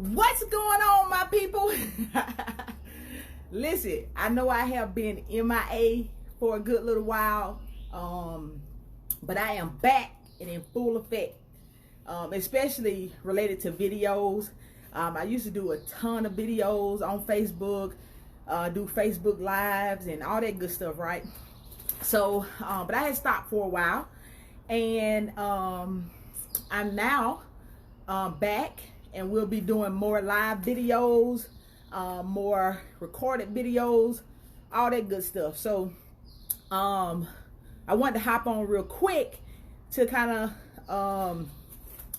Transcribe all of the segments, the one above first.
What's going on, my people? Listen, I know I have been MIA for a good little while, but I am back and in full effect, especially related to videos. I used to do a ton of videos on Facebook, do Facebook Lives and all that good stuff, right? So, but I had stopped for a while, and I'm now back, and we'll be doing more live videos, more recorded videos, all that good stuff. So I wanted to hop on real quick to kind of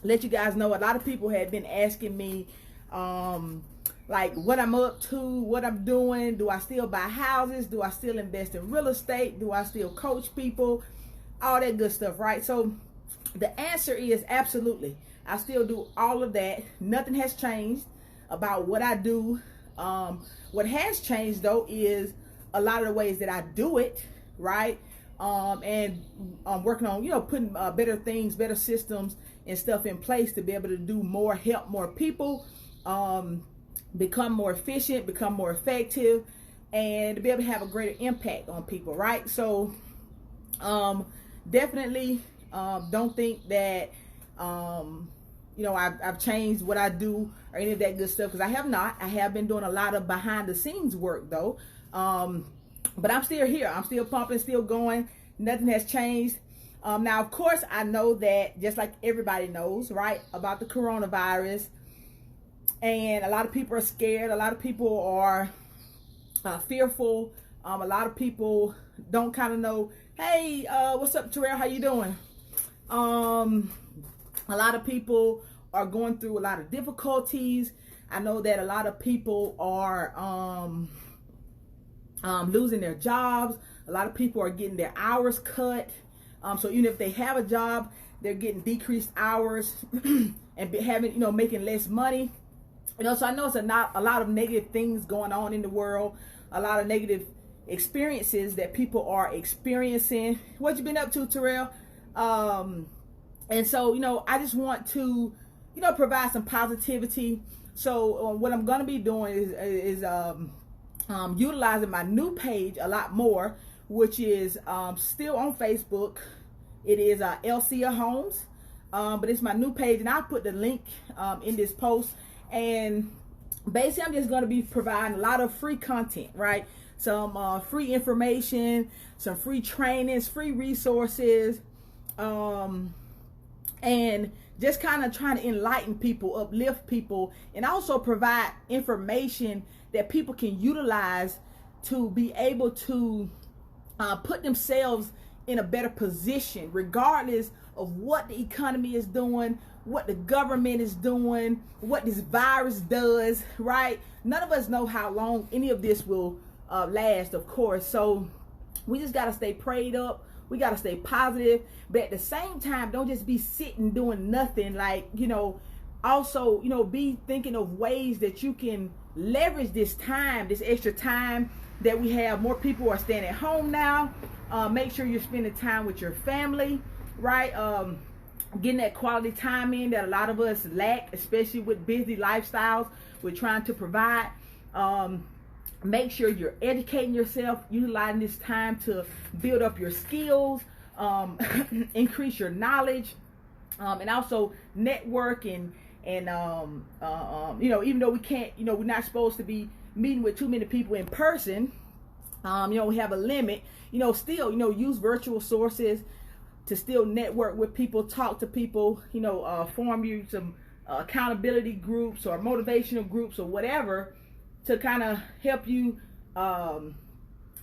let you guys know. A lot of people had been asking me like what I'm up to, what I'm doing. Do I still buy houses? Do I still invest in real estate? Do I still coach people? All that good stuff, right? So the answer is absolutely. I still do all of that. Nothing has changed about what I do. What has changed though is a lot of the ways that I do it, right? And I'm working on, putting better things, better systems and stuff in place to be able to do more, help more people, become more efficient, become more effective, and to be able to have a greater impact on people, right? So definitely don't think that I've changed what I do or any of that good stuff, because I have not. I have been doing a lot of behind the scenes work though, but I'm still here. I'm still pumping, still going. Nothing has changed. Now of course I know that, just like everybody knows, right, about the coronavirus, and a lot of people are scared. A lot of people are fearful. A lot of people don't kind of know, hey, what's up, Terrell? How you doing? A lot of people are going through a lot of difficulties. I know that a lot of people are losing their jobs. A lot of people are getting their hours cut. So even if they have a job, they're getting decreased hours and having, making less money. So I know it's a lot of negative things going on in the world, a lot of negative experiences that people are experiencing. What you been up to, Terrell? And so, I just want to, provide some positivity. So what I'm going to be doing is utilizing my new page a lot more, which is still on Facebook. It is Elcia Holmes, but it's my new page, and I'll put the link in this post. And basically, I'm just going to be providing a lot of free content, right? Some free information, some free trainings, free resources, and just kind of trying to enlighten people, uplift people, and also provide information that people can utilize to be able to put themselves in a better position, regardless of what the economy is doing, what the government is doing, what this virus does, right? None of us know how long any of this will last, of course. So we just got to stay prayed up. We got to stay positive, but at the same time, don't just be sitting doing nothing. Like, also, be thinking of ways that you can leverage this time, this extra time that we have. More people are staying at home now. Make sure you're spending time with your family, right? Getting that quality time in that a lot of us lack, especially with busy lifestyles we're trying to provide. Make sure you're educating yourself, utilizing this time to build up your skills, increase your knowledge, and also network and even though we can't, we're not supposed to be meeting with too many people in person, we have a limit, still, use virtual sources to still network with people, talk to people, form you some accountability groups or motivational groups or whatever, to kind of help you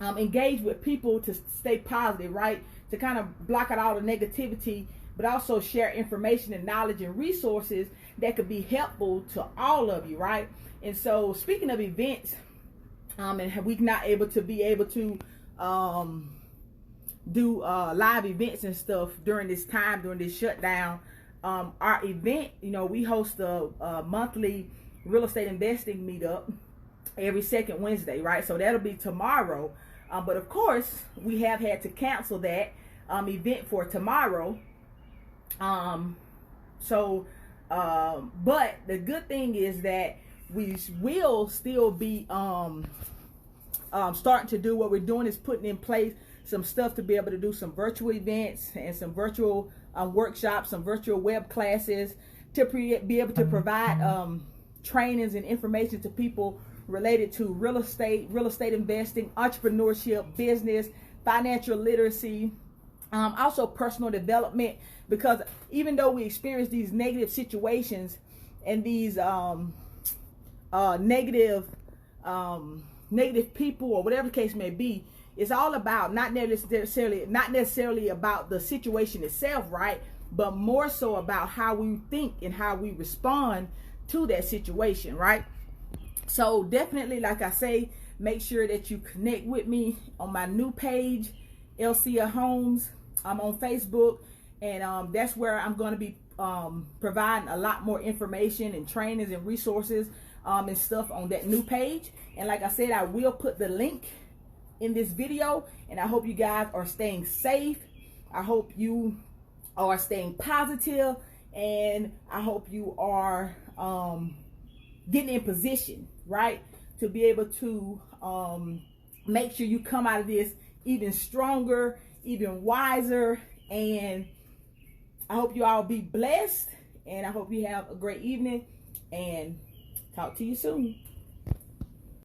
engage with people to stay positive, right? To kind of block out all the negativity, but also share information and knowledge and resources that could be helpful to all of you, right? And so, speaking of events, and we're not able to do live events and stuff during this time, during this shutdown. Our event, we host a monthly real estate investing meetup every second Wednesday, right? So that'll be tomorrow. But of course, we have had to cancel that event for tomorrow. So But the good thing is that we will still be starting to do what we're doing is putting in place some stuff to be able to do some virtual events and some virtual workshops, some virtual web classes to be able to provide trainings and information to people related to real estate investing, entrepreneurship, business, financial literacy, also personal development. Because even though we experience these negative situations and these negative people or whatever the case may be, it's all about not necessarily about the situation itself, right? But more so about how we think and how we respond to that situation, right? So definitely, like I say, make sure that you connect with me on my new page, Elcia Holmes. I'm on Facebook, and that's where I'm going to be providing a lot more information and trainings and resources and stuff on that new page. And like I said, I will put the link in this video, and I hope you guys are staying safe. I hope you are staying positive, and I hope you are getting in position, right, to be able to make sure you come out of this even stronger, even wiser. And I hope you all be blessed, and I hope you have a great evening, and talk to you soon.